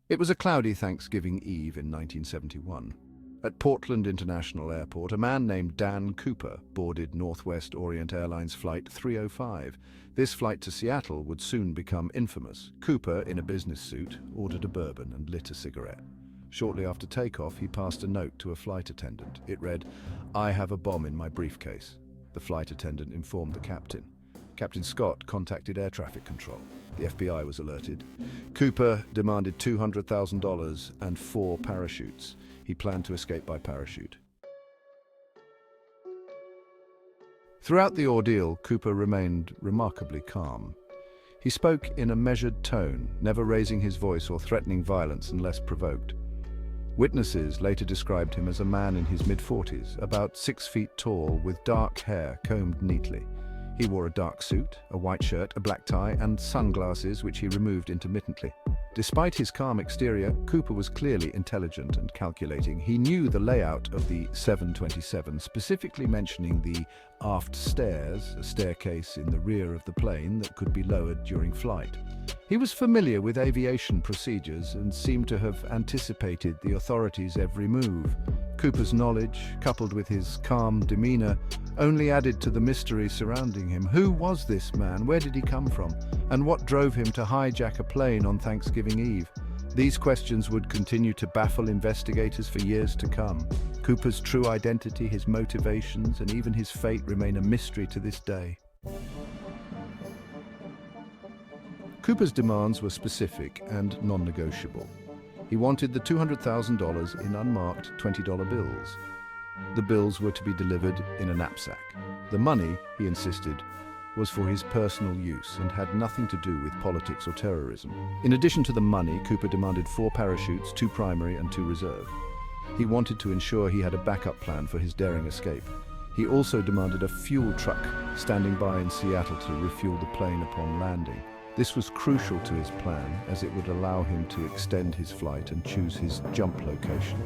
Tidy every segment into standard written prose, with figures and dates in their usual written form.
It was a cloudy Thanksgiving Eve in 1971. At Portland International Airport, a man named Dan Cooper boarded Northwest Orient Airlines Flight 305. This flight to Seattle would soon become infamous. Cooper, in a business suit, ordered a bourbon and lit a cigarette. Shortly after takeoff, he passed a note to a flight attendant. It read, "I have a bomb in my briefcase." The flight attendant informed the captain. Captain Scott contacted air traffic control. The FBI was alerted. Cooper demanded $200,000 and 4 parachutes. He planned to escape by parachute. Throughout the ordeal, Cooper remained remarkably calm. He spoke in a measured tone, never raising his voice or threatening violence unless provoked. Witnesses later described him as a man in his mid-40s, about 6 feet tall, with dark hair combed neatly. He wore a dark suit, a white shirt, a black tie, and sunglasses, which he removed intermittently. Despite his calm exterior, Cooper was clearly intelligent and calculating. He knew the layout of the 727, specifically mentioning the aft stairs, a staircase in the rear of the plane that could be lowered during flight. He was familiar with aviation procedures and seemed to have anticipated the authorities' every move. Cooper's knowledge, coupled with his calm demeanor, only added to the mystery surrounding him. Who was this man? Where did he come from? And what drove him to hijack a plane on Thanksgiving Eve? These questions would continue to baffle investigators for years to come. Cooper's true identity, his motivations, and even his fate remain a mystery to this day. Cooper's demands were specific and non-negotiable. He wanted the $200,000 in unmarked $20 bills. The bills were to be delivered in a knapsack. The money, he insisted, was for his personal use and had nothing to do with politics or terrorism. In addition to the money, Cooper demanded 4 parachutes, 2 primary and 2 reserve. He wanted to ensure he had a backup plan for his daring escape. He also demanded a fuel truck standing by in Seattle to refuel the plane upon landing. This was crucial to his plan, as it would allow him to extend his flight and choose his jump location.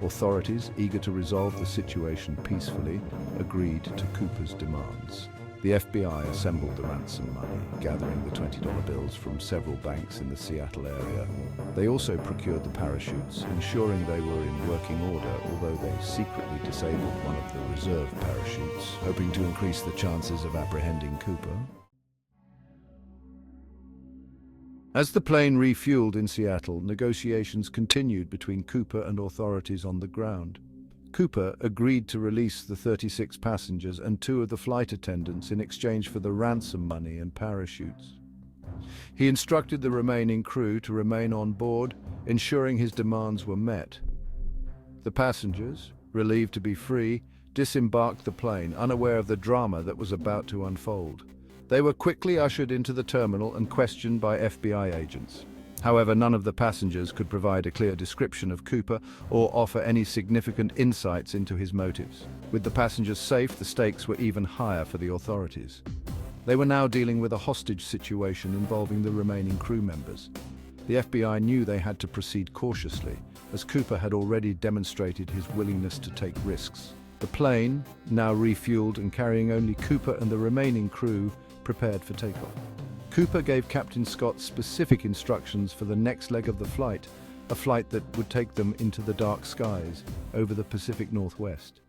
Authorities, eager to resolve the situation peacefully, agreed to Cooper's demands. The FBI assembled the ransom money, gathering the $20 bills from several banks in the Seattle area. They also procured the parachutes, ensuring they were in working order, although they secretly disabled one of the reserve parachutes, hoping to increase the chances of apprehending Cooper. As the plane refueled in Seattle, negotiations continued between Cooper and authorities on the ground. Cooper agreed to release the 36 passengers and 2 of the flight attendants in exchange for the ransom money and parachutes. He instructed the remaining crew to remain on board, ensuring his demands were met. The passengers, relieved to be free, disembarked the plane, unaware of the drama that was about to unfold. They were quickly ushered into the terminal and questioned by FBI agents. However, none of the passengers could provide a clear description of Cooper or offer any significant insights into his motives. With the passengers safe, the stakes were even higher for the authorities. They were now dealing with a hostage situation involving the remaining crew members. The FBI knew they had to proceed cautiously, as Cooper had already demonstrated his willingness to take risks. The plane, now refueled and carrying only Cooper and the remaining crew, prepared for takeoff. Cooper gave Captain Scott specific instructions for the next leg of the flight, a flight that would take them into the dark skies over the Pacific Northwest.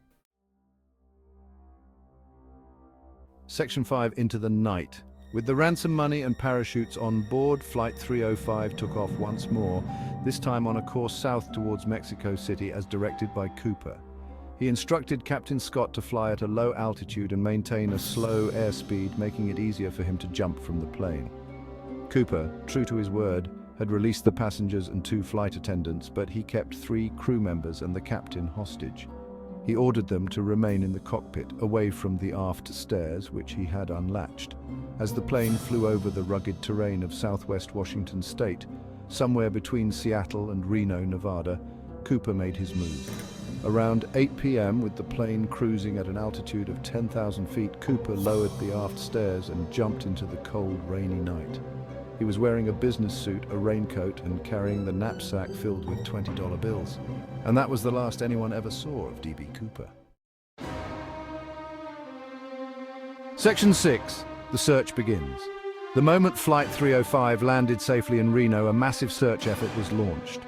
Section 5, Into the Night. With the ransom money and parachutes on board, Flight 305 took off once more, this time on a course south towards Mexico City as directed by Cooper. He instructed Captain Scott to fly at a low altitude and maintain a slow airspeed, making it easier for him to jump from the plane. Cooper, true to his word, had released the passengers and 2 flight attendants, but he kept 3 crew members and the captain hostage. He ordered them to remain in the cockpit, away from the aft stairs, which he had unlatched. As the plane flew over the rugged terrain of southwest Washington state, somewhere between Seattle and Reno, Nevada, Cooper made his move. Around 8 p.m., with the plane cruising at an altitude of 10,000 feet, Cooper lowered the aft stairs and jumped into the cold, rainy night. He was wearing a business suit, a raincoat, and carrying the knapsack filled with $20 bills. And that was the last anyone ever saw of D.B. Cooper. Section 6. The search begins. The moment Flight 305 landed safely in Reno, a massive search effort was launched.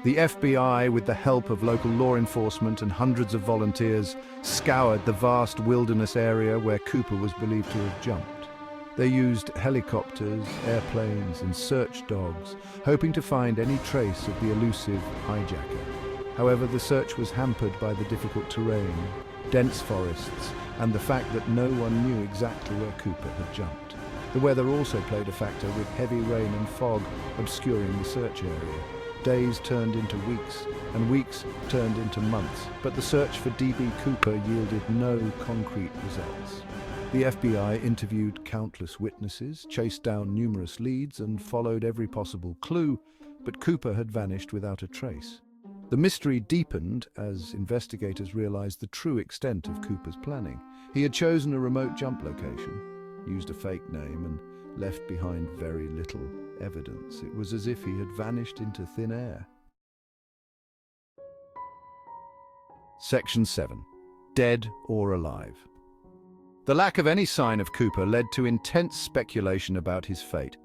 The FBI, with the help of local law enforcement and hundreds of volunteers, scoured the vast wilderness area where Cooper was believed to have jumped. They used helicopters, airplanes, and search dogs, hoping to find any trace of the elusive hijacker. However, the search was hampered by the difficult terrain, dense forests, and the fact that no one knew exactly where Cooper had jumped. The weather also played a factor, with heavy rain and fog obscuring the search area. Days turned into weeks, and weeks turned into months, but the search for D.B. Cooper yielded no concrete results. The FBI interviewed countless witnesses, chased down numerous leads, and followed every possible clue, but Cooper had vanished without a trace. The mystery deepened as investigators realized the true extent of Cooper's planning. He had chosen a remote jump location, used a fake name, and left behind very little evidence. It was as if he had vanished into thin air. Section 7. Dead or alive. The lack of any sign of Cooper led to intense speculation about his fate.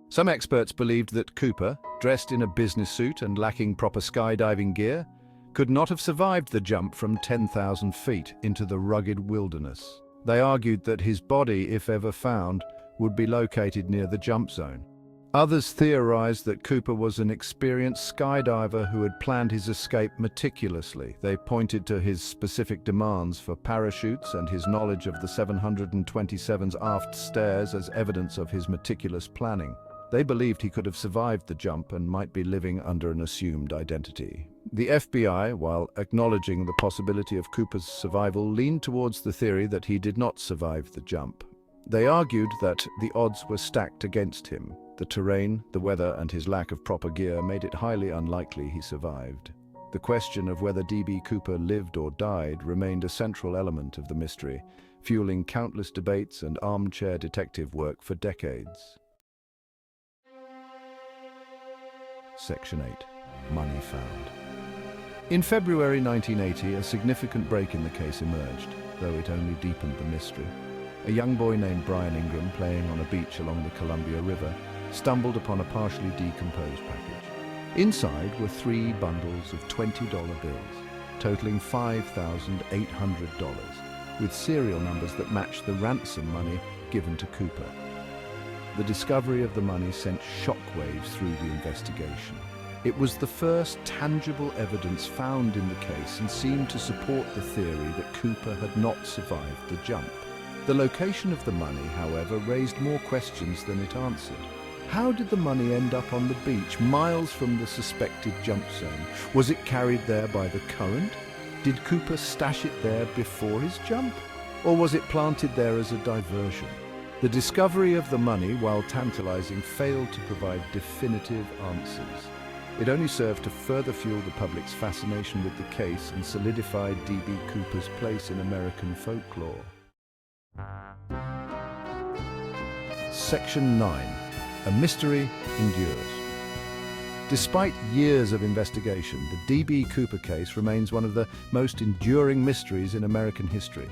Some experts believed that Cooper, dressed in a business suit and lacking proper skydiving gear, could not have survived the jump from 10,000 feet into the rugged wilderness. They argued that his body, if ever found, would be located near the jump zone. Others theorized that Cooper was an experienced skydiver who had planned his escape meticulously. They pointed to his specific demands for parachutes and his knowledge of the 727's aft stairs as evidence of his meticulous planning. They believed he could have survived the jump and might be living under an assumed identity. The FBI, while acknowledging the possibility of Cooper's survival, leaned towards the theory that he did not survive the jump. They argued that the odds were stacked against him. The terrain, the weather, and his lack of proper gear made it highly unlikely he survived. The question of whether D.B. Cooper lived or died remained a central element of the mystery, fueling countless debates and armchair detective work for decades. Section 8. Money found. In February 1980, a significant break in the case emerged, though it only deepened the mystery. A young boy named Brian Ingram, playing on a beach along the Columbia River, stumbled upon a partially decomposed package. Inside were 3 bundles of $20 bills, totaling $5,800, with serial numbers that matched the ransom money given to Cooper. The discovery of the money sent shockwaves through the investigation. It was the first tangible evidence found in the case and seemed to support the theory that Cooper had not survived the jump. The location of the money, however, raised more questions than it answered. How did the money end up on the beach, miles from the suspected jump zone? Was it carried there by the current? Did Cooper stash it there before his jump? Or was it planted there as a diversion? The discovery of the money, while tantalizing, failed to provide definitive answers. It only served to further fuel the public's fascination with the case and solidified D.B. Cooper's place in American folklore. Section 9. A mystery endures. Despite years of investigation, the D.B. Cooper case remains one of the most enduring mysteries in American history.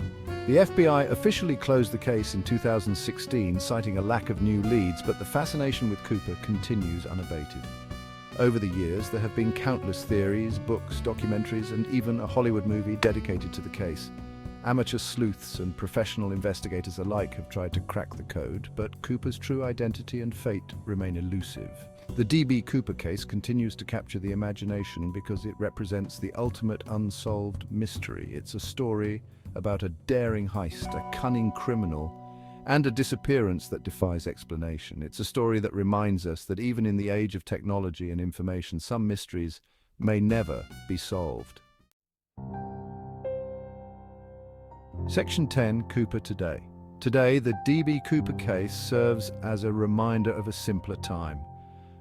The FBI officially closed the case in 2016, citing a lack of new leads, but the fascination with Cooper continues unabated. Over the years, there have been countless theories, books, documentaries, and even a Hollywood movie dedicated to the case. Amateur sleuths and professional investigators alike have tried to crack the code, but Cooper's true identity and fate remain elusive. The D.B. Cooper case continues to capture the imagination because it represents the ultimate unsolved mystery. It's a story about a daring heist, a cunning criminal, and a disappearance that defies explanation. It's a story that reminds us that even in the age of technology and information, some mysteries may never be solved. Section 10. Cooper Today. Today, the D.B. Cooper case serves as a reminder of a simpler time.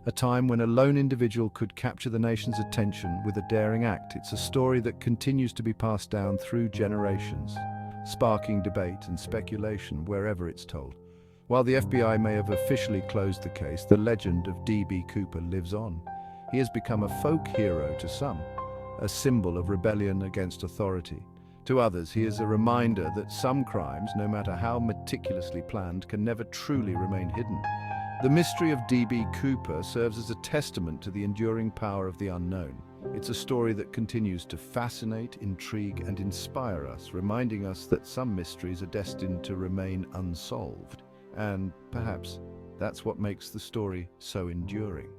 A time when a lone individual could capture the nation's attention with a daring act. It's a story that continues to be passed down through generations, sparking debate and speculation wherever it's told. While the FBI may have officially closed the case, the legend of D.B. Cooper lives on. He has become a folk hero to some, a symbol of rebellion against authority. To others, he is a reminder that some crimes, no matter how meticulously planned, can never truly remain hidden. The mystery of D.B. Cooper serves as a testament to the enduring power of the unknown. It's a story that continues to fascinate, intrigue, and inspire us, reminding us that some mysteries are destined to remain unsolved. And perhaps that's what makes the story so enduring.